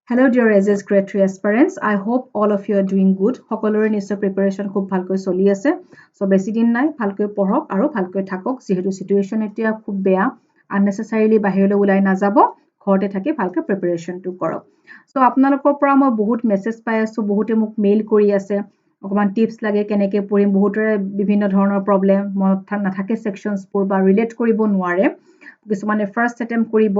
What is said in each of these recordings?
Hello dear AJS Grade III Aspirants. I hope all of you are doing good. সকলোৰে নিশ্চয় preparation খুব ভালকৈ চলি আছে। সো বেছি দিন নাই, ভালকৈ পঢ়ক আৰু ভালকৈ থাকক। যেহেতু সিচুৱেচন এতিয়া খুব বেয়া, unnecessarily বাহিৰলৈ ওলাই নাযাব, ঘৰতে থাকি ভালকৈ প্ৰিপাৰেচনটো কৰক। সো আপোনালোকৰ পৰা মই বহুত মেছেজ পাই আছো, বহুতে মোক মেইল কৰি আছে। অকমান টিপস লাগে কেনেকৈ পঢ়িম, বহুতৰে বিভিন্ন ধৰণৰ প্ৰবলেম, মনত নাথাকে সেকশনছবোৰ বা ৰিলেট কৰিব নোৱাৰে। কিছুমানে ফাৰ্স্ট এটেম্প কৰিব,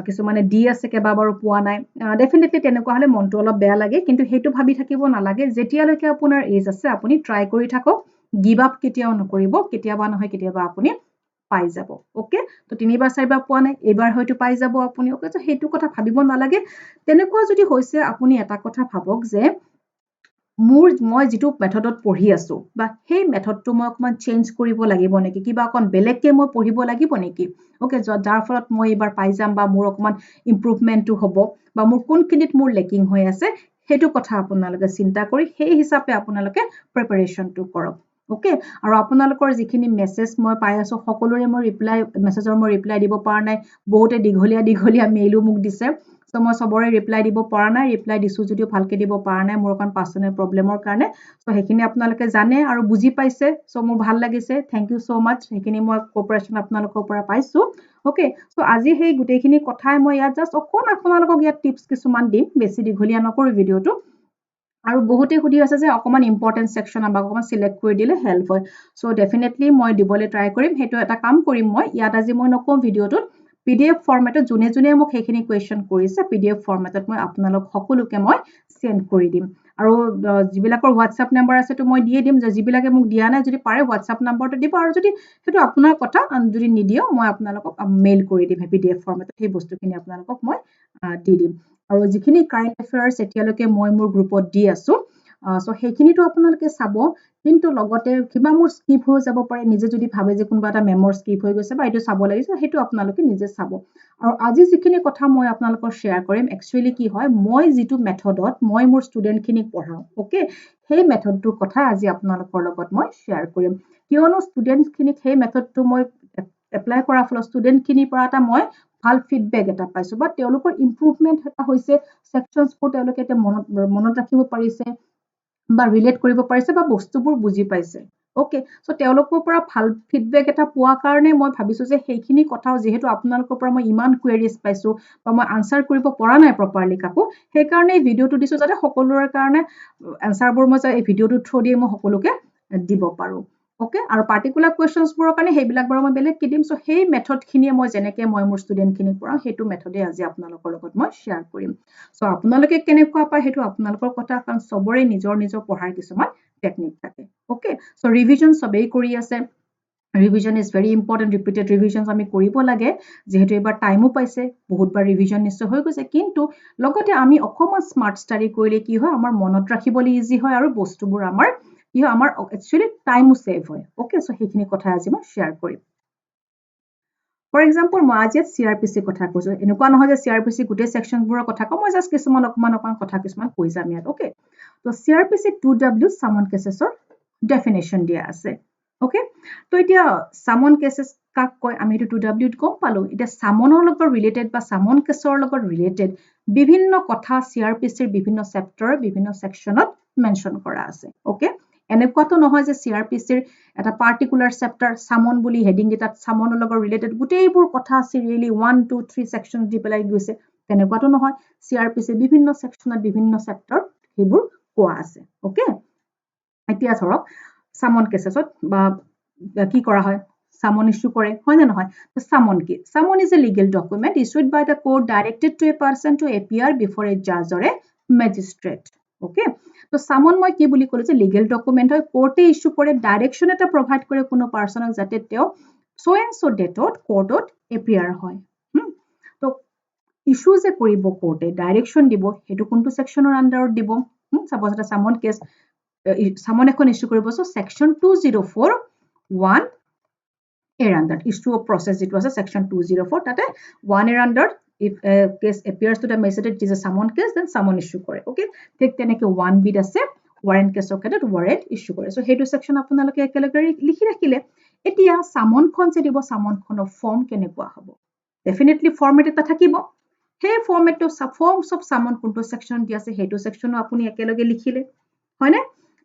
কিছুমানে দি আছে কেইবাবাৰো পোৱা নাই। ডেফিনেটলি তেনেকুৱা হলে মনটো অলপ বেয়া লাগে, কিন্তু সেইটো ভাবি থাকিব নালাগে। যেতিয়ালৈকে আপোনাৰ এজ আছে আপুনি ট্ৰাই কৰি থাকক, গিভ আপ কেতিয়াও নকৰিব। কেতিয়াবা নহয় কেতিয়াবা আপুনি পাই যাব। ওকে, তো 3বাৰ 4বাৰ পোৱা নাই, এইবাৰ হয়তো পাই যাব আপুনি। ওকে, তো সেইটো কথা ভাবিব নালাগে। তেনেকুৱা যদি হৈছে আপুনি এটা কথা ভাবক যে মই যেটো মেথডত পঢ়ি আছো বা সেই মেথডটো মই অকমান চেঞ্জ কৰিব লাগিব নেকি, কিবা অকন বেলেগকে মই পঢ়িব লাগিব নেকি। ওকে, যাৰ ফলত মই এইবাৰ পাই যাম বা মোৰ অকমান ইমপ্ৰুভমেন্টটো হ'ব বা মোৰ কোনখিনিত মোৰ লেকিং হৈ আছে, সেইটো কথা আপোনালোকে চিন্তা কৰি সেই হিচাপে আপোনালোকে প্ৰিপাৰেচনটো কৰক। ওকে, আৰু আপোনালোকৰ যিখিনি মেছেজ মই পাই আছো সকলোৰে মই মেছেজৰ মই ৰিপ্লাই দিব পৰা নাই। বহুতে দীঘলীয়া মেইলো মোক দিছে। সো মই সবৰে ৰিপ্লাই দিব পৰা নাই। ৰিপ্লাই দিছো যদিও ভালকে দিব পৰা নাই, মোৰ অকণ পাৰ্চনেল প্ৰবলেমৰ কাৰণে। সো সেইখিনি আপোনালোকে জানে আৰু বুজি পাইছে। সো মোৰ ভাল লাগিছে, থেংক ইউ সো মাচ। সেইখিনি মই কোঅপাৰেচন আপোনালোকৰ পৰা পাইছো। ওকে, সো আজি সেই গোটেইখিনি কথাই মই ইয়াত জাষ্ট অকণ আপোনালোকক ইয়াত টিপস কিছুমান দিম, বেছি দীঘলীয়া নকৰো ভিডিঅ'টো। আৰু বহুতে সুধি আছে যে অকমান ইম্পৰ্টেন্ট সেকশন আমাক অকমান সিলেক্ট কৰি দিলে হেল্প হয়। সো ডেফিনেটলি মই দিবলৈ ট্ৰাই কৰিম। সেইটো এটা কাম কৰিম মই ইয়াত আজি মই নকম ভিডিঅ'টোত। PDF ফৰমেটত যোনে মোক সেইখিনি কুৱেশ্যন কৰিছে, PDF ফৰমেটত মই আপোনালোক সকলোকে মই সেন্ড কৰি দিম। আৰু যিবিলাকৰ হোৱাটছআপ নাম্বাৰ আছে তো মই দিয়ে দিম, যে যিবিলাকে মোক দিয়া নাই যদি পাৰে হোৱাটছআপ নাম্বাৰটো দিব, আৰু যদি সেইটো আপোনাৰ কথা, যদি নিদিও মই আপোনালোকক মেইল কৰি দিম PDF ফৰমেটত। সেই বস্তুখিনি আপোনালোকক মই দি দিম। আৰু যিখিনি কাৰেণ্ট এফেয়াৰ্ছ এতিয়ালৈকে মই মোৰ গ্ৰুপত দি আছো, সো সেইখিনিতো আপোনালোকে চাব। কিন্তু লগতে কিবা মোৰ স্কিপ হৈ যাব পাৰে, নিজে যদি ভাবে যে কোনোবা এটা মেমৰ স্কিপ হৈ গৈছে বা এইটো চাব লাগিছে, সেইটো আপোনালোকে নিজে চাব। আৰু আজি যিখিনি কথা মই আপোনালোকৰ শ্বেয়াৰ কৰিম, একচুৱেলি কি হয়, মই যিটো মেথডত মই মোৰ ষ্টুডেণ্টখিনিক পঢ়াওঁ, ওকে, সেই মেথডটোৰ কথা আজি আপোনালোকৰ লগত মই শ্বেয়াৰ কৰিম। কিয়নো ষ্টুডেণ্টখিনিক সেই মেথডটো মই এপ্লাই কৰাৰ ফলত ষ্টুডেণ্টখিনিৰ পৰা এটা মই ভাল ফিডবেক এটা পাইছো, বা তেওঁলোকৰ ইমপ্ৰুভমেন্ট এটা হৈছে। সেকশনছবোৰ তেওঁলোকে এতিয়া মনত ৰাখিব পাৰিছে বা ৰিলেট কৰিব পাৰিছে বা বস্তুবোৰ বুজি পাইছে। ওকে, সো তেওঁলোকৰ পৰা ভাল ফিডবেক এটা পোৱা কাৰণে মই ভাবিছো যে সেইখিনি কথাও, যিহেতু আপোনালোকৰ পৰা মই ইমান কুৱেৰিজ পাইছো বা মই আনসাৰ কৰিব পৰা নাই প্ৰপাৰলি কাকো, সেইকাৰণে এই ভিডিঅ'টো দিছো যাতে সকলোৰে কাৰণে এনসাৰবোৰ মই এই ভিডিঅ'টোৰ থ্ৰু দিয়ে মই সকলোকে দিব পাৰো। ওকে, আৰু পাৰ্টিকুলাৰ কুৱেশ্যনছবোৰৰ কাৰণে সেইবিলাক বাৰু মই বেলেগকৈ দিম। সো সেই মেথডখিনিয়ে মই যেনেকৈ মই মোৰ ষ্টুডেণ্টখিনিক পঢ়াওঁ, সেইটো মেথডে আজি আপোনালোকৰ লগত মই শ্বেয়াৰ কৰিম। সো আপোনালোকে কেনেকুৱা পায় সেইটো আপোনালোকৰ কথা, কাৰণ চবৰে নিজৰ পঢ়াৰ কিছুমান টেকনিক থাকে। ওকে, সো ৰিভিজন চবেই কৰি আছে। Revision is very important. Repeated revision আমি কৰিব লাগে, যিহেতু এইবাৰ টাইমো পাইছে, বহুতবাৰ ৰিভিজন নিশ্চয় হৈ গৈছে। কিন্তু লগতে আমি অকণমান স্মাৰ্ট ষ্টাডি কৰিলে কি হয়, আমাৰ মনত ৰাখিবলৈ ইজি হয় আৰু বস্তুবোৰ আমাৰ কি হয়, আমাৰ একচুৱেলি টাইমো ছেভ হয়। ওকে, সো সেইখিনি কথা আজি মই শ্বেয়াৰ কৰিম। ফৰ এক্সাম্পল, মই আজি CRPC কথা কৈছো। এনেকুৱা নহয় যে CRPC গোটেই সেকশনবোৰৰ কথা কওঁ, মই জাষ্ট কিছুমান অকমান কথা কিছুমান কৈ যাম ইয়াত। ওকে, তো CRPC 2W সামন কেছেছৰ ডেফিনেশ্যন দিয়া আছে। ওকে, তো এতিয়া সামন কেছেছ কাক কয় আমি এইটো 2W গম পালো। এতিয়া সামনৰ লগত ৰিলেটেড বা সামন কেছৰ লগত ৰিলেটেড বিভিন্ন কথা CRPCৰ বিভিন্ন চেপ্টাৰ বিভিন্ন সেকশনত মেনশ্যন কৰা আছে। ওকে, এনেকুৱাতো নহয় যে CRPCৰ এটা পাৰ্টিকুলাৰ চেপ্টাৰ সামন বুলি হেডিং এটাত সামনৰ লগত ৰিলেটেড গোটেইবোৰ কথা চিৰিয়েলি 1, 2, 3 সেকশন দি পেলাই গৈছে, তেনেকুৱাতো নহয়। CRPC বিভিন্ন সেকশনত বিভিন্ন চেপ্টাৰ সেইবোৰ কোৱা আছে। ওকে, এতিয়া ধৰক সামন কেছেছত বা কি কৰা হয়, সামন ইস্যু কৰে, হয় নে নহয়। সামন কি? Summon is a legal document issued by the court directed to a person to appear before a judge or a magistrate. Okay, তো সামন মই কি বুলি ক'লো যে লিগেল ডকুমেন্ট হয়, কোৰ্টে ইস্যু কৰে, ডাইৰেকশ্যন এটা প্ৰভাইড কৰে কোনো পাৰ্চনক যাতে তেওঁ so and so ডেটত কোৰ্টত এপিয়াৰ হয়। তো ইস্যু যে কৰিব কোৰ্টে, ডাইৰেকশ্যন দিব, সেইটো কোনটো সেকশনৰ আন্ডাৰত দিব। সাপোজ এটা সামন কেছ, সামন এখন ইস্যু কৰিব, সো সেকশন 204(1) এৰ আন্ডাৰত ইস্যু অফ প্ৰচেছ যিটো আছে সেকশন 204, তাতে 1 এৰ আন্ডাৰত if a case appears to the magistrate, it is a summon case, then summon issue কৰে। ওকে, ঠিক তেনেকৈ 1B আছে ৱাৰেণ্ট কেছৰ ক্ষেত্ৰত ৱাৰেণ্ট ইস্যু কৰে। সো সেইটো সেকশন আপোনালোকে একেলগে লিখি ৰাখিলে। এতিয়া সামনখন যে দিব, সামনখনৰ ফৰ্ম কেনেকুৱা হ'ব, ডেফিনেটলি ফৰ্মেট এটা থাকিব। সেই ফৰ্মেটটো ফৰ্মছ অফ সামন কোনটো সেকশন দি আছে সেইটো সেকশনো আপুনি একেলগে লিখিলে হয়নে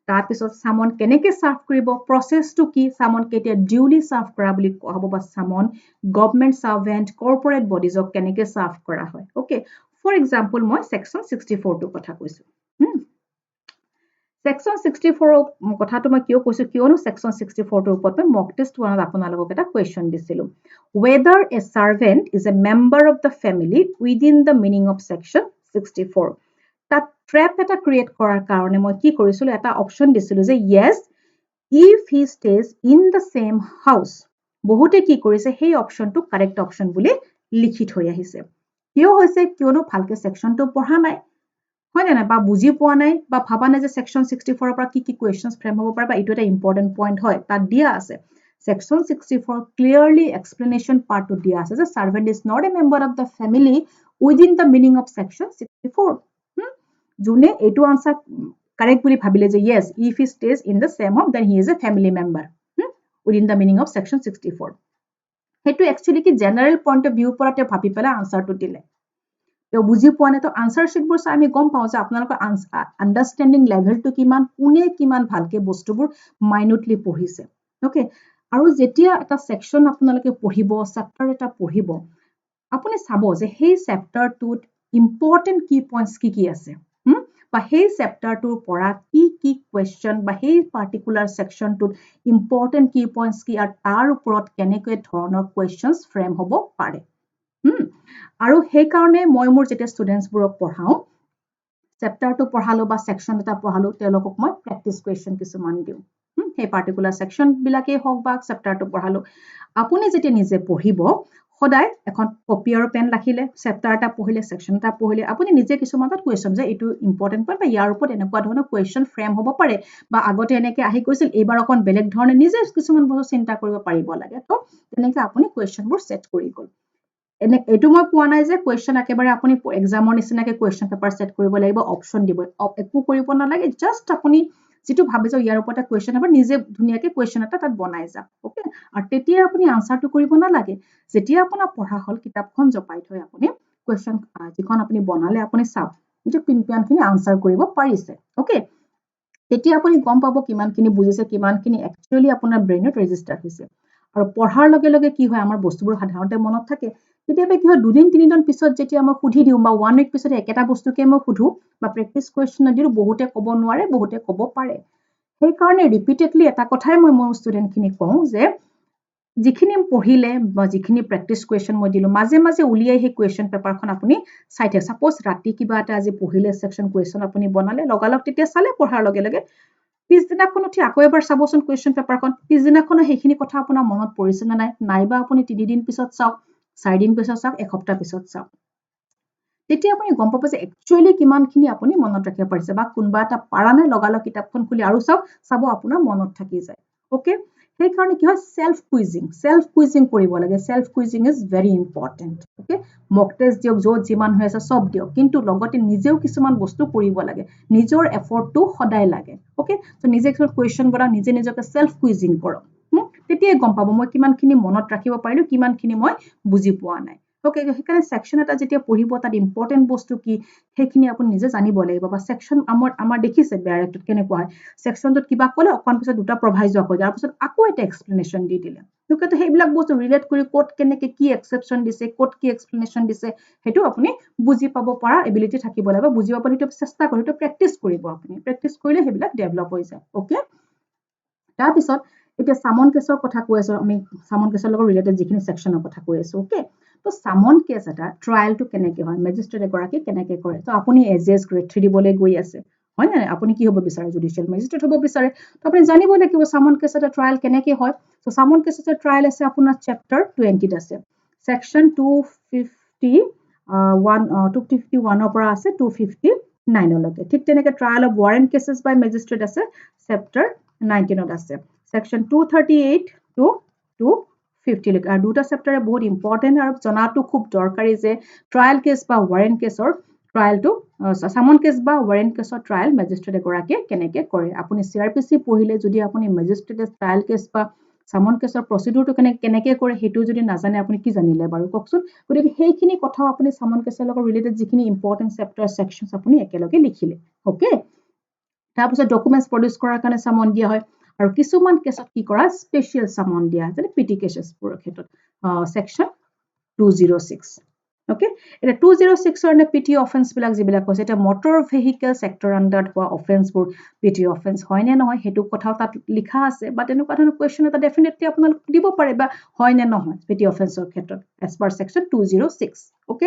তাৰপিছত সামন কেনেকে সাৰ্ভ কৰিব প্ৰসেসটো কি সামন কেতিয়া ডিউলি সাৰ্ভ কৰা বুলি কোৱা হ'ব বা সামন গভৰ্নমেন্ট সাৰ্ভেন্ট কৰ্পোৰেট বডিজক কেনেকে সাৰ্ভ কৰা হয় ওকে ফৰ এক্সাম্পল মই সেকশন 64 টো কথা কৈছো সেকশন 64 কথাটো মই কিয় কৈছো কিয়নো সেকশন 64 টোৰ ওপৰত মক টেষ্ট ওৱানত আপোনালোকক এটা কোৱেশ্চন দিছিলো whether a servant is a member of the family within the meaning of section 64 তাত ট্ৰেপ এটা ক্ৰিয়েট কৰাৰ কাৰণে মই কি কৰিছিলো এটা অপচন দিছিলো যে yes if he stays in the same house বহুতে কি কৰিছে সেই অপচনটো কাৰেক্ট অপচন বুলি লিখি থৈ আহিছে কিয় হৈছে কিয়নো ভালকে সেকশনটো পঢ়া নাই হয় না বা বুজি পোৱা নাই বা ভাবা নাই যে সেকশন 64 ৰ পৰা কি কি কোৱেশ্চনছ ফ্ৰেম হ'ব পাৰে বা এইটো এটা ইম্পৰ্টেন্ট পইণ্ট হয় তাত দিয়া আছে section 64 clearly explanation part to dia as a servant is not a member of the family within the meaning of section 64 june etu answer correct boli bhabile je yes if he stays in the same home then he is a family member within the meaning of section 64 hetu actually ki general point of view porate bhabi pela answer to dile to buji poa na to answer sheet bur sa ami gom pao je apnalok understanding level to kiman kune kiman bhalke bostu bur minutely pohise okay আৰু যেতিয়া এটা section আপোনালোকে পঢ়িব chapter এটা পঢ়িব আপুনি চাব যে সেই চেপ্টাৰটোত ইম্পৰ্টেন্ট কি পইণ্টছ কি আছে বা সেই চেপ্টাৰটোৰ পৰা কি কোৱেশ্চন বা সেই পাৰ্টিকুলাৰ সেকশনটোত ইম্পৰ্টেন্ট কি পইণ্টছ কি আৰু তাৰ ওপৰত কেনেকৈ ধৰণৰ কোৱেশ্চনছ ফ্ৰেম হ'ব পাৰে আৰু সেই কাৰণে মই মোৰ যেতিয়া ষ্টুডেন্টছবোৰক পঢ়াও চেপ্টাৰটো পঢ়ালো বা সেকশন এটা পঢ়ালো তেওঁলোকক মই প্ৰেক্টিস কোৱেশ্চন কিছুমান দিওঁ সেই পাৰ্টিকুলাৰ সেকশন বিলাকে হওক বা চেপ্টাৰটো পঢ়ালো আপুনি যেতিয়া নিজে পঢ়িব সদায় এখন কপি আৰু পেন ৰাখিলে চেপ্টাৰ এটা পঢ়িলে সেকশন এটা পঢ়িলে আপুনি নিজে কিছুমান তাত কোৱেশ্চন যে এইটো ইম্পৰ্টেন্ট পইণ্ট বা ইয়াৰ ওপৰত এনেকুৱা ধৰণৰ কোৱেশ্চন ফ্ৰেম হ'ব পাৰে বা আগতে এনেকে আহি কৈছিল এইবাৰ অকন বেলেগ ধৰণে নিজে কিছুমান বস্তু চিন্তা কৰিব পাৰিব লাগে তো তেনেকে আপুনি কোৱেশ্চনবোৰ সেট কৰি গ'ল এনে এটো মই কোৱা নাই যে কোৱেশ্চন একেবাৰে আপুনি এক্সামৰ নিচিনাকে কোৱেশ্চন পেপাৰ সেট কৰিব লাগিব অপচন দিব একো কৰিব নালাগে জাস্ট আপুনি যেটো ভাবে যে ইয়াৰ ওপৰতে কোৱেশ্চন হ'ব নিজে ধুনিয়াকে কোৱেশ্চন এটা তাত বনাই যা ওকে আৰু তেতিয়া আপুনি আনসাৰটো কৰিব নালাগে যেতিয়া আপোনাৰ পঢ়া হল কিতাপখন জপাই থৈ আপুনি কোৱেশ্চন যিখন আপুনি বনালে আপুনি চাওক যে কিমানখিনি আনসাৰ কৰিব পাৰিছে ওকে তেতিয়া আপুনি গম পাব কিমানখিনি বুজিছে কিমানখিনি একচুয়ালি আপোনাৰ ব্ৰেইনত ৰেজিষ্টাৰ হৈছে আৰু পঢ়াৰ লগে লগে কি হয় আমাৰ বস্তুবোৰ সাধাৰণতে মনত থাকে কেতিয়াবা কি হয় দুদিন তিনিদিন পিছত যেতিয়া মই সুধি দিওঁ বা 1 উইক পিছত একেটা বস্তুকে মই সুধো বা প্ৰেক্টিস কোৱেশ্চন দিও বহুতে ক'ব নোৱাৰে বহুতে ক'ব পাৰে সেই কাৰণে ৰিপিটেডলি এটা কথাই মই মোৰ ষ্টুডেন্টখিনি কওঁ যে যিখিনি পঢ়িলে বা যিখিনি প্ৰেক্টিস কোৱেশ্চন মই দিলো মাজে মাজে উলিয়াই সেই কোৱেশ্চন পেপাৰখন আপুনি চাইতে সাপোজ ৰাতি কিবা এটা আজি পঢ়িলে সেকশন কোৱেশ্চন আপুনি বনালে লগালগ তেতিয়া চালে পঢ়াৰ লগে লগে পিছদিনাখন উঠি আকৌ এবাৰ চাবচোন কোৱেশ্চন পেপাৰখন পিছদিনাখন সেইখিনি কথা আপোনাৰ মনত পৰিছে না নাই নাইবা আপুনি 3 দিন পিছত চাওক 4 দিন পিছত চাওক এসপ্তাহ পিছত চাওক তেতিয়া আপুনি গম পাব যে একচুয়ালি কিমানখিনি আপুনি মনত ৰাখিব পাৰিছে বা কোনবা এটা পাৰা নাই লগালগ কিতাপখন খুলি আৰু চাব আপোনাৰ মনত থাকি যায় ওকে সেই কাৰণে কি হয় সেলফ কুইজিং কৰিব লাগে self cuisine is very important okay mock test দিয়ক য'ত যিমান হৈ আছে সব দিয়ক কিন্তু লগতে নিজেও কিছুমান বস্তু কৰিব লাগে নিজৰ এফৰ্টটো সদায় লাগে ওকে তো নিজে কিছু কোৱেশ্চন বনা নিজে নিজকে সেলফ কুইজিং কৰক তেতিয়া গম পাব মই কিমানখিনি মনত ৰাখিব পাৰিলো কিমানখিনি মই বুজি পোৱা নাই ওকে সেইকাৰণে সেকশন এটা যেতিয়া পঢ়িব তাত ইম্পৰ্টেন্ট বস্তু কি সেইখিনি আপুনি নিজে জানিব লাগিব বা সেকশন আমাৰ দেখিছে ডাইৰেক্টত কেনেকুৱা হয় সেকশনটোত কিবা ক'লে অকন পিছত দুটা প্ৰভাইজ হৈ যাৰ পিছত আকৌ এটা এক্সপ্লেনেশ্যন দি দিলে তো সেইবিলাক বস্তু ৰিলেট কৰি কোড কেনেকে কি এক্সেপচন দিছে কোড কি এক্সপ্লেনেশ্যন দিছে হেতু আপুনি বুজি পাব পৰা এবিলিটি থাকিব লাগিব বুজিব পাৰি তো চেষ্টা কৰি তো প্ৰেক্টিস কৰিব আপুনি প্ৰেক্টিস কৰিলে হেবিলাক ডেভেলপ হৈ যায় ওকে তাৰ পিছত এতিয়া সামন কেছৰ কথা কৈ আছো আমি সামন কেছৰ লগত ৰিলেটেড যিখিনি সেকশনৰ কথা কৈ আছো ওকে তো সামন কেছ এটা ট্ৰায়ালটো কেনেকে হয় মেজিস্ট্ৰেট এগৰাকী কেনেকে কৰে তো আপুনি AJS Grade III দিবলৈ গৈ আছে হয় না আপুনি কি হ'ব বিচাৰে জুডিশিয়াল মেজিস্ট্ৰেট হ'ব বিচাৰে তো আপুনি জানিব লাগিব সামন কেছ এটা ট্ৰায়াল কেনেকে হয় তো সামন কেছ এটা ট্ৰায়াল আছে আপোনাৰ চেপ্টাৰ 20 আছে সেকশন 251 পৰা আছে 259 লৈকে ঠিক তেনেকে trial of warrant cases by magistrate আছে চেপ্টাৰ 19 আছে section 238 to 250 লৈকে আৰু দুটা চেপ্টাৰে বহুত ইম্পৰ্টেন্ট আৰু জনাটো খুব দৰকাৰী যে ট্ৰায়াল কেছ বা warrant কেছৰ ট্ৰায়ালটো সামন কেছ বা warrant কেছৰ ট্ৰায়াল মেজিস্ট্ৰেট এগৰাকীয়ে কেনেকে কৰে আপুনি CRPC পঢ়িলে যদি আপুনি মেজিস্ট্ৰেট ট্ৰায়াল কেছ বা সামন কেছৰ প্ৰচিডিউৰটো কেনেকৈ কৰে হেতু যদি নাজানে আপুনি কি জানিলে বাৰু কওকচোন গতিকে সেইখিনি কথাও আপুনি সামন কেছৰ লগত ৰিলেটেড যিখিনি ইম্পৰ্টেন্ট চেপ্টাৰ সেকশনস আপুনি একেলগে লিখিলে ওকে তাৰপিছত ডকুমেন্টস প্ৰডিউস কৰাৰ কাৰণে সামন দিয়া হয় আৰু কিছুমান কেছত কি কৰা স্পেশাল সামন দিয়া যেনে পিটি কেছৰ ক্ষেত্ৰত সেকশন 206 Okay, এটা 206 ৰ পিটি অফেন্স বিলাক যিবিলাক কৈছে এটা মটৰ ভেহিকল সেক্টৰ আন্ডাৰত হোৱা অফেন্সবোৰ পিটি অফেন্স হয় নে নহয় হেতু কথাও তাত লিখা আছে বা তেনেকুৱা ধৰণৰ কোৱেশ্চন এটা ডেফিনেটলি আপোনালোক দিব পাৰে বা হয় নে নহয় পিটি অফেন্সৰ ক্ষেত্ৰত এজ পাৰ সেকশন 206 ওকে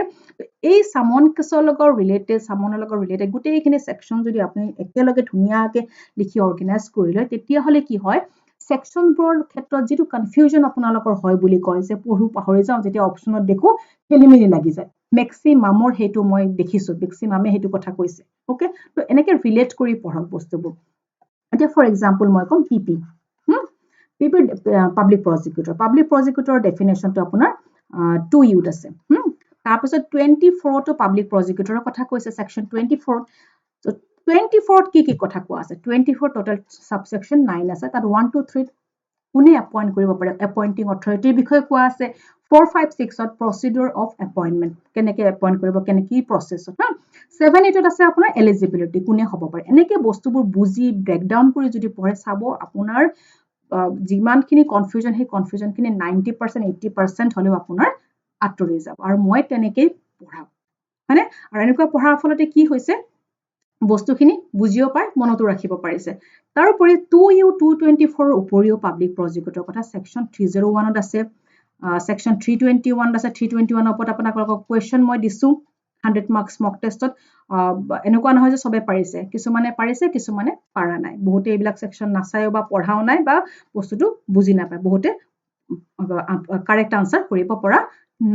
এই সামন কেছৰ লগত ৰিলেটেড সামনৰ লগত ৰিলেটেড গোটেইখিনি সেকশন যদি আপুনি একেলগে ধুনীয়াকৈ লিখি অৰ্গানাইজ কৰি লয় তেতিয়া হলে কি হয় সেকশনবোৰৰ ক্ষেত্ৰত যেটো কনফিউজন আপোনালোকৰ হয় বুলি কয় যে পঢ়ু পাহৰি যাওঁ যেতিয়া অপচনত দেখো খেলিমেলি লাগি যায় মেক্সিমামৰ হেতু মই দেখিছো মেক্সিমামে হেতু কথা কৈছে ওকে তো এনেকে ৰিলেট কৰি পঢ়ক বস্তুবোৰ এতিয়া ফৰ এক্সাম্পল মই কম পিপি পিপি পাব্লিক প্ৰজিকিউটৰ ডেফিনেশনটো আপোনাৰ 2 ইউত আছে তাৰপিছত 24 তো পাব্লিক প্ৰজিকিউটৰৰ কথা কৈছে সেকশন 24 so 24 কি কথা কোৱা আছে 24 টোটাল সাবসেকশন 9 আছে তাত 1 2 3 কোনে এপইন্ট কৰিব পাৰে এপইন্টিং অথৰিটিৰ বিষয়ে কোৱা আছে 4 5 6 ত প্ৰচিডিউৰ অফ এপইন্টমেন্ট কেনেকৈ এপইন্ট কৰিব কেনেকৈ প্ৰসেছত 7 8 ত আছে আপোনাৰ এলিজিবিলিটি কোনে হ'ব পাৰে এনেকৈ বস্তুবোৰ বুজি ব্ৰেকডাউন কৰি যদি পঢ়ে চাব আপোনাৰ যিমানখিনি কনফিউজন সেই কনফিউজনখিনি 90% 80% হলেও আপোনাৰ আঁতৰি যাব আৰু মই তেনেকৈ পঢ়াম হয়নে আৰু এনেকুৱা পঢ়াৰ ফলতে কি হৈছে বস্তুখিনি বুজিও পায় মনতো ৰাখিব পাৰিছে তাৰোপৰি 2U 224 উপৰিও পাব্লিক প্ৰজিকিউটৰ কথা সেকশন 301 ত আছে সেকশন 321 আছে 321 ওপৰত আপোনালোকক কোৱেশ্চন মই দিছো 100 মাৰ্কস মক টেষ্টত এনেকুৱা নহয় যে সবে পাৰিছে কিছুমানে পাৰিছে কিছুমানে পাৰা নাই বহুতে এইবিলাক সেকশন নাচায়ও বা পঢ়াও নাই বা বস্তুটো বুজি নাপায় বহুতে কাৰেক্ট আনসাৰ কৰিব পৰা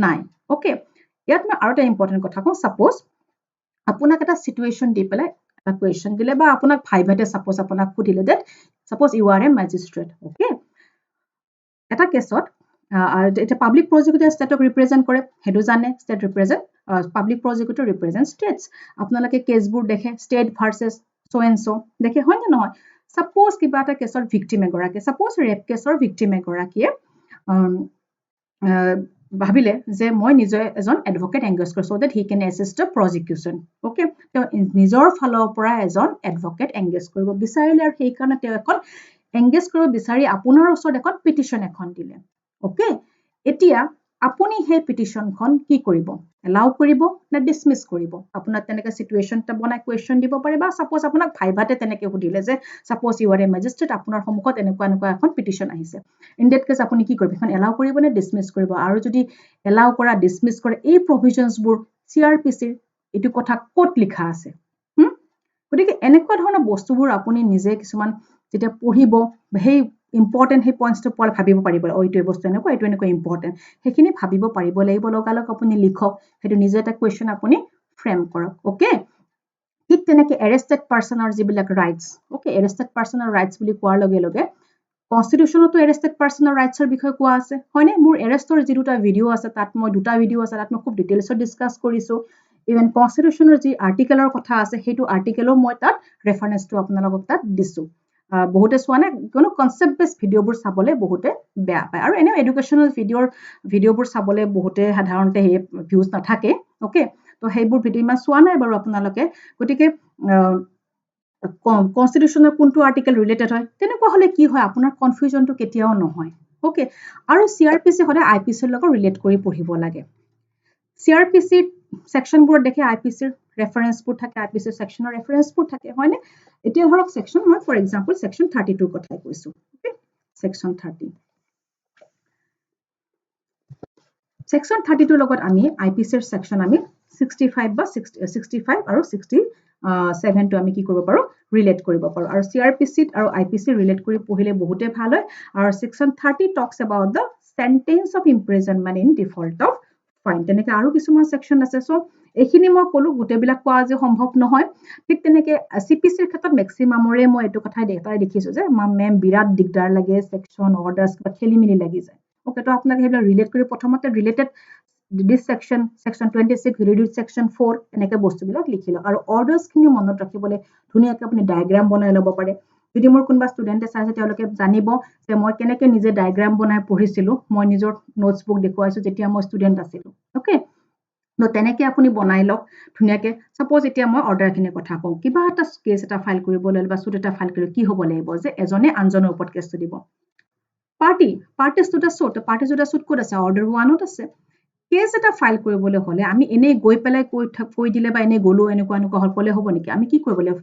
নাই ওকে ইয়াত মই আৰু এটা ইম্পৰ্টেন্ট কথা কওঁ সাপোজ আপোনাক এটা সিচুৱেশন দি পেলাই এটা কোৱেশ্চন দিলে বা আপোনাক ভাইভাতে সাপোজ আপোনাক সুধিলে যে সাপোজ ইউ আৰ এ ম্যাজিস্ট্ৰেট ওকে এটা কেছত এটা পাব্লিক প্ৰজিকিউটৰ ষ্টেটক ৰিপ্ৰেজেন্ট কৰে হেতু জানে state represent public prosecutor represent states আপোনালোকে কেছবোৰ দেখে state versus so and so দেখে হয় নে নহয় সাপোজ কিবা এটা কেছৰ ভিকটিম এগৰাকী সাপোজ ৰেপ কেছৰ ভিকটিম এগৰাকীয়ে ভাবিলে যে মই নিজে এজন এডভোকেট এংগেজ কৰিছো so that he can assist the prosecution okay তেওঁ নিজৰ ফালৰ পৰা এজন এডভোকেট এংগেজ কৰিব বিচাৰিলে আৰু সেই কাৰণে তেওঁ এখন এংগেজ কৰিব বিচাৰি আপোনাৰ ওচৰত এখন পিটিশন এখন দিলে ওকে এতিয়া আপুনি সেই পিটিশনখন কি কৰিব এলাউ কৰিব না ডিসমিস কৰিব আপোনাৰ তেনেকা সিচুৱেশন এটা বনাই কোৱেশ্চন দিব পাৰে বা সাপোজ আপোনাক ভাইভাতে তেনেকে সুধিলে যে সাপোজ ইউ আৰ এ ম্যাজিস্ট্ৰেট আপোনাৰ সন্মুখত এনেকুৱা এখন পিটিশন আহিছে ইন দ্যাট কেছ আপুনি কি কৰিব এখন এলাউ কৰিব নে ডিসমিস কৰিব আৰু যদি এলাউ কৰা ডিসমিস কৰে এই প্ৰভিজনছবোৰ সিআৰপিসিৰ এটো কথা কোট লিখা আছে গতিকে এনেকুৱা ধৰণৰ বস্তুবোৰ আপুনি নিজে কিছুমান যেতিয়া পঢ়িব সেই ইম্পৰ্টেন্ট সেই পইণ্টছটো পঢ় ভাবিব পাৰিব এইটো বস্তু এনেকুৱা ইম্পৰ্টেন্ট সেইখিনি ভাবিব পাৰিব লাগিব লগালক আপুনি লিখক হেতু নিজে এটা কোৱেশ্চন আপুনি ফ্ৰেম কৰক ওকে ঠিক তেনেকৈ এৰেষ্টেড পাৰ্সনৰ যিবিলাক ৰাইটস ওকে এৰেষ্টেড পাৰ্সনৰ ৰাইটস বুলি কোৱাৰ লগে লগে কনস্টিটিউশনতো এৰেষ্টেড পাৰ্সনৰ ৰাইটসৰ বিষয়ে কোৱা আছে হয়নে মোৰ এৰেষ্টৰ যি দুটা ভিডিও আছে তাত মই দুটা ভিডিও আছে তাত মই খুব ডিটেইলছত ডিসকাস কৰিছো ইভেন কনস্টিটিউশনৰ যি আৰ্টিকেলৰ কথা আছে হেতু আৰ্টিকেলও মই তাত ৰেফাৰেন্সটো আপোনালোকক তাত দিছো বহুতে চোৱা নাই কোনো কনসেপ্ট বেস ভিডিওবোৰ চাবলে বহুতে বেয়া পায় আৰু এনে এডুকেশনাল ভিডিওবোৰ চাবলে বহুতে সাধাৰণতে হে ভিউজ নাথাকে ওকে তো সেইবোৰ ভিডিও ইমান চোৱা নাই বাৰু আপোনালোকে গতিকে কনস্টিটিউশনৰ কোনটো আৰ্টিকেল ৰিলেটেড হয় তেনেকুৱা হলে কি হয় আপোনাৰ কনফিউজনটো কেতিয়াও নহয় ওকে আৰু সিআৰপিসি হলে আইপিসিৰ লগত ৰিলেট কৰি পঢ়িব লাগে সিআৰপিসি সেকশনবোৰত দেখে আইপিসিৰ ৰেফাৰেন্সবোৰ থাকে আইপিসিৰ সেকশনৰ ৰেফাৰেন্সবোৰ থাকে হয়নে এতিয়া ধৰক সেকশন মই ফৰ এক্সাম্পল সেকশন 32 কথা কৈছো ওকে সেকশন 30 সেকশন 32 লগত আমি আইপিসিৰ সেকশন আমি 65 বা 65 আৰু 67 টো আমি কি কৰিব পাৰো ৰিলেট কৰিব পাৰো আৰু সিআৰপিসি আৰু আইপিসি ৰিলেট কৰি পঢ়িলে বহুতে ভাল হয় আৰু section 30 talks about the sentence of imprisonment in default of fine তেনেকৈ আৰু কিছুমান সেকশন আছে সো এইখিনি মই কলো গুটেবিলাক কোৱা যে সম্ভৱ নহয় ঠিক তেনেকৈ সিপিসিৰ ক্ষেত্ৰত মেক্সিমামৰে মই এটো কথাই দেখিছো যে মেম বিৰাট দিগদাৰ লাগে সেকশন অৰ্ডাৰ্ছ বা খেলিমেলি লাগি যায় ওকে তো আপোনাক হেলা ৰিলেট কৰি প্ৰথমতে related this section 26 reduce section 4 এনেকৈ বস্তুবিলাক লিখিলো আৰু অৰ্ডাৰ্ছ খিনি মনত ৰাখিবলৈ ধুনীয়াকৈ আপুনি ডায়াগ্ৰাম বনাই ল'ব পাৰে যদি মোৰ কোনোবা ষ্টুডেণ্টে চাইছে তেওঁলোকে জানিব যে মই কেনেকৈ নিজে ডায়েগ্ৰাম বনাই পঢ়িছিলোঁ, মই নিজৰ নোটছবুক দেখুৱাইছোঁ যেতিয়া মই ষ্টুডেণ্ট আছিলোঁ। অ'কে, তো তেনেকৈ আপুনি বনাই লওক ধুনীয়াকৈ। ছাপ'জ এতিয়া মই অৰ্ডাৰখিনিৰ কথা কওঁ, কিবা এটা কেছ এটা ফাইল কৰিবলৈ বা চুট এটা ফাইল কৰিব কি হ'ব লাগিব যে এজনে আনজনৰ ওপৰত কেছটো দিব। পাৰ্টি চুট ক'ত আছে? অৰ্ডাৰ 1ত আছে। কেছ এটা ফাইল কৰিবলৈ হ'লে আমি এনেই গৈ পেলাই কৈ দিলে বা এনেই গ'লো এনেকুৱা হ'ল ক'লে হ'ব নেকি? আমি কি কৰিব লাগিব?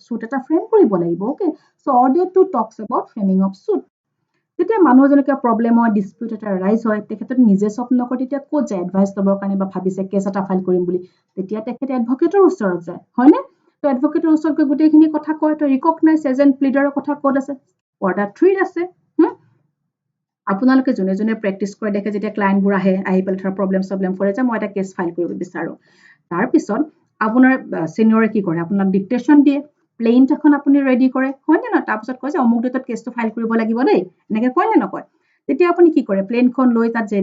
চুট এটা ফ্ৰেম কৰিব লাগিব। Okay, so' order 2 talks about framing of suit. যেতিয়া মানুহ এজনৰ কিবা প্ৰব্লেম হয়, ডিছপিউট এটা ৰাইজ হয়, তেখেতে নিজে চব নকৰে, তেতিয়া ক'ত যায় এডভাইচ ল'বৰ কাৰণে বা ভাবিছে কেছ এটা ফাইল কৰিম বুলি? তেতিয়া তেখেতে এডভকেটৰ ওচৰত যায়, হয়নে? তো এডভকেটৰ ওচৰত গৈ গোটেইখিনি কথা কয়, তো ৰিকগনাইজ এজ এন প্লিডাৰৰ কথা ক'ত আছে? অৰ্ডাৰ 3ত আছে। আপোনালোকে যোনে যোনে প্ৰেক্টিচ কৰে দেখে, যেতিয়া ক্লায়েণ্টবোৰ আহি পেলাই ধৰা প্ৰব্লেম কৰে যে মই এটা কেছ ফাইল কৰিব বিচাৰোঁ, তাৰপিছত আপোনাৰ চিনিয়ৰে কি কৰে? আপোনাক ডিক্টেশ্যন দিয়ে, প্লেইণ্ট এখন আপুনি ৰেডি কৰে, হয়নে নহয়? তাৰপিছত কয় যে অমুক ডেটত কেছটো ফাইল কৰিব লাগিব দেই, এনেকৈ কয় নে নকয়? তেতিয়া আপুনি কি কৰে? প্লেইনখন লৈ তাত যে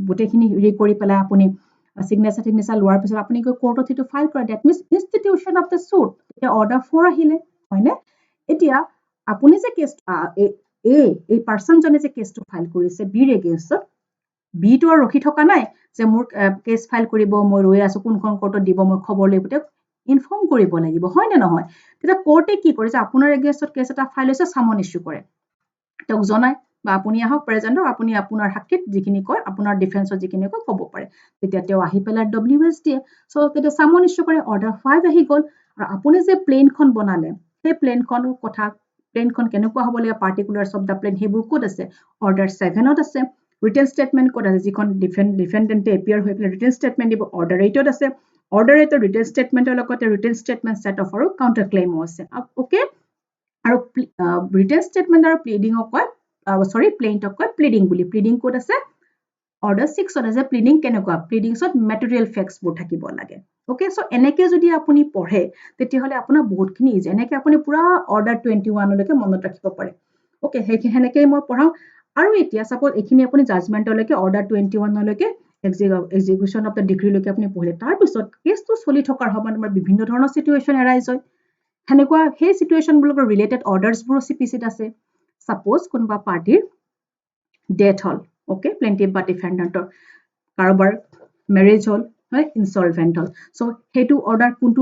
গোটেইখিনি হেৰি কৰি পেলাই আপুনি চিগনেচাৰ লোৱাৰ পিছত আপুনি গৈ কোৰ্টত সেইটো ফাইল কৰে। That means institution of the suit. এতিয়া অৰ্ডাৰ 4 আহিলে, হয়নে? এতিয়া আপুনি যে কেছ এই পাৰ্চনজনে যে কেছটো ফাইল কৰিছে বিৰ এগেইনষ্টত, বিটো আৰু ৰখি থকা নাই যে মোৰ কেছ ফাইল কৰিব, মই ৰৈ আছোঁ কোনখন কোৰ্টত দিব, মই খবৰ লাগিব, তেওঁক ইনফৰ্ম কৰিব লাগিব, হয় নে নহয়? তেতিয়া কোৰ্টে কি কৰে যে আপোনাৰ এগেইনষ্টত কেছ এটা ফাইল হৈছে, চামন ইছ্যু কৰে, তেওঁক জনায় বা আপুনি আহক প্ৰেজেণ্ট হওক, আপুনি আপোনাৰ সাক্ষীত যিখিনি কয়, আপোনাৰ ডিফেন্সত যিখিনি কয় ক'ব পাৰে। তেতিয়া তেওঁ আহি পেলাই WS দিয়ে। চ' তেতিয়া চামন ইছ্যু কৰে, অৰ্ডাৰ 5 আহি গ'ল। আৰু আপুনি যে প্লেইনখন বনালে, সেই প্লেইনখনৰ কথা, প্লেইনখন কেনেকুৱা হ'ব লাগিব, পাৰ্টিকুলাৰ্ছ অফ দ্য প্লেইন, সেইবোৰ ক'ত আছে? অৰ্ডাৰ 7ত আছে। ৰিটেন ষ্টেটমেণ্ট ক'ত আছে? যিখন ডিফেণ্ডেণ্টে এপিয়াৰ হৈ পেলাই ৰিটেন ষ্টেটমেণ্ট দিব, অৰ্ডাৰ 8ত আছে। অৰ্ডাৰ 8ৰ ৰিটেন ষ্টেটমেণ্টৰ লগতে ৰিটেন ষ্টেটমেণ্ট ছেট অফ আৰু কাউণ্টাৰ ক্লেইমো আছে। অ'কে, আৰু ৰিটেন ষ্টেটমেণ্ট আৰু প্লিডিঙক কয় প্লেইণ্টক কয় প্লিডিং বুলি। প্লিডিং ক'ত আছে? অৰ্ডাৰ 6ত আছে। প্লিডিং কেনেকুৱা? প্লিডিংছত মেটেৰিয়েল ফেক্টছবোৰ থাকিব লাগে। অ'কে, চ' এনেকৈ যদি আপুনি পঢ়ে তেতিয়াহ'লে আপোনাৰ বহুতখিনি ইজি। এনেকৈ আপুনি পুৰা অৰ্ডাৰ 21লৈকে মনত ৰাখিব পাৰে। অ'কে, সেনেকেই মই পঢ়াওঁ। আৰু এতিয়া ছাপ'জ এইখিনি আপুনি জাজমেণ্টলৈকে অৰ্ডাৰ 21লৈকে এক্সিকিউশ্যন অফ দ্য ডিগ্ৰীলৈকে আপুনি পঢ়িলে। তাৰপিছত কেছটো চলি থকাৰ সময়ত আমাৰ বিভিন্ন ধৰণৰ চিটুৱেশ্যন এৰাইজ হয়। সেনেকুৱা সেই চিটুৱেশ্যনবোৰ লগত ৰিলেটেড অৰ্ডাৰ্ছবোৰো CPCত আছে। ছাপ'জ কোনোবা পাৰ্টিৰ ডেথ হ'ল, অ'কে, প্লেইণ্টিভ বা ডিফেণ্ডেণ্টৰ, কাৰোবাৰ মেৰেজ হ'ল, হয়, ইনচলভেণ্ট হ'ল। চ' সেইটো অৰ্ডাৰ কোনটো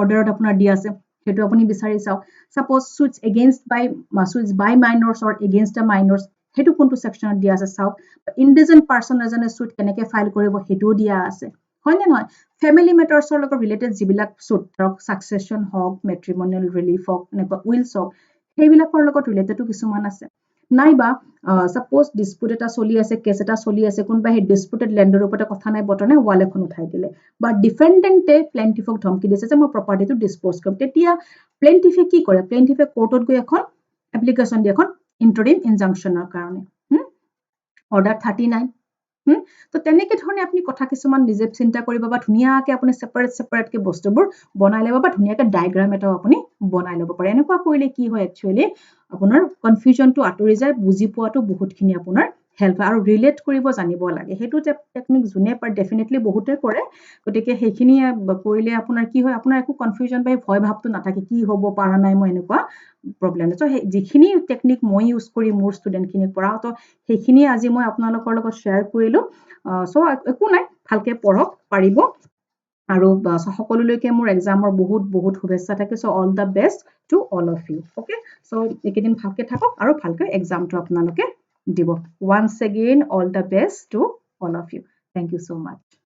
অৰ্ডাৰত আপোনাৰ দিয়া আছে সেইটো আপুনি বিচাৰি চাওক। Suppose suits by minors or against the minors, সেইটো কোনটো ছেকশ্যনত দিয়া আছে চাওক। ইনডিজেণ্ট পাৰ্চন এজনে চুইট কেনেকৈ ফাইল কৰিব সেইটোও দিয়া আছে, হয় নে নহয়? ফেমিলি মেটাৰ্ছৰ লগত ৰিলেটেড যিবিলাক চুট, ধৰক ছাকচেছন হওক, মেট্ৰিমনিয়েল ৰিলিফ হওক, এনেকুৱা উইলছ হওক, সেইবিলাকৰ লগত ৰিলেটেডো কিছুমান আছে। নাইবা ছাপ'জ ডিছপুট এটা চলি আছে, কেছ এটা চলি আছে, কোনোবা সেই ডিছপুটেড লেণ্ডৰ ওপৰতে কথা নাই বতৰা নাই, ৱাল এখন উঠাই দিলে, বা ডিফেণ্ডেণ্টে প্লেইণ্টিফক ধমকি দিছে যে মই প্ৰপাৰ্টিটো ডিছপ'জ কৰিম। তেতিয়া প্লেইণ্টিফে কি কৰে? প্লেইণ্টিফে কোৰ্টত গৈ এখন এপ্লিকেশ্যন দিয়ে, এখন ইণ্টাৰিম ইনজাংচনৰ কাৰণে, অৰ্ডাৰ 39। তো তেনেকৈ ধৰণে আপুনি কথা কিছুমান নিজে চিন্তা কৰিব বা ধুনীয়াকৈ আপুনি ছেপাৰেটকৈ বস্তুবোৰ বনাই ল'ব, বা ধুনীয়াকৈ ডায়েগ্ৰাম এটাও আপুনি বনাই ল'ব পাৰে। এনেকুৱা কৰিলে কি হয়, একচুৱেলি আপোনাৰ কনফিউজনটো আঁতৰি যায়, বুজি পোৱাটো বহুতখিনি আপোনাৰ হেল্প হয়। আৰু ৰিলেট কৰিব জানিব লাগে, সেইটো টেকনিক যোনে পাৰে ডেফিনেটলি বহুতে কৰে। গতিকে সেইখিনি কৰিলে আপোনাৰ কি হয়, আপোনাৰ একো কনফিউজন বা ভয় ভাৱটো নাথাকে, কি হ'ব পৰা নাই মই এনেকুৱা প্ৰব্লেম। চ' সেই যিখিনি টেকনিক মই ইউজ কৰি মোৰ ষ্টুডেণ্টখিনিক পঢ়াওঁ, তো সেইখিনি আজি মই আপোনালোকৰ লগত শ্বেয়াৰ কৰিলোঁ। চ' একো নাই, ভালকৈ পঢ়ক, পাৰিব। আৰু সকলোলৈকে মোৰ এক্সামৰ বহুত শুভেচ্ছা থাকে। So' all the best to all of you. Okay, so' এইকেইদিন ভালকৈ থাকক আৰু ভালকৈ এক্সামটো আপোনালোকে দিব। Once again, all the best to all of you. Thank you so much.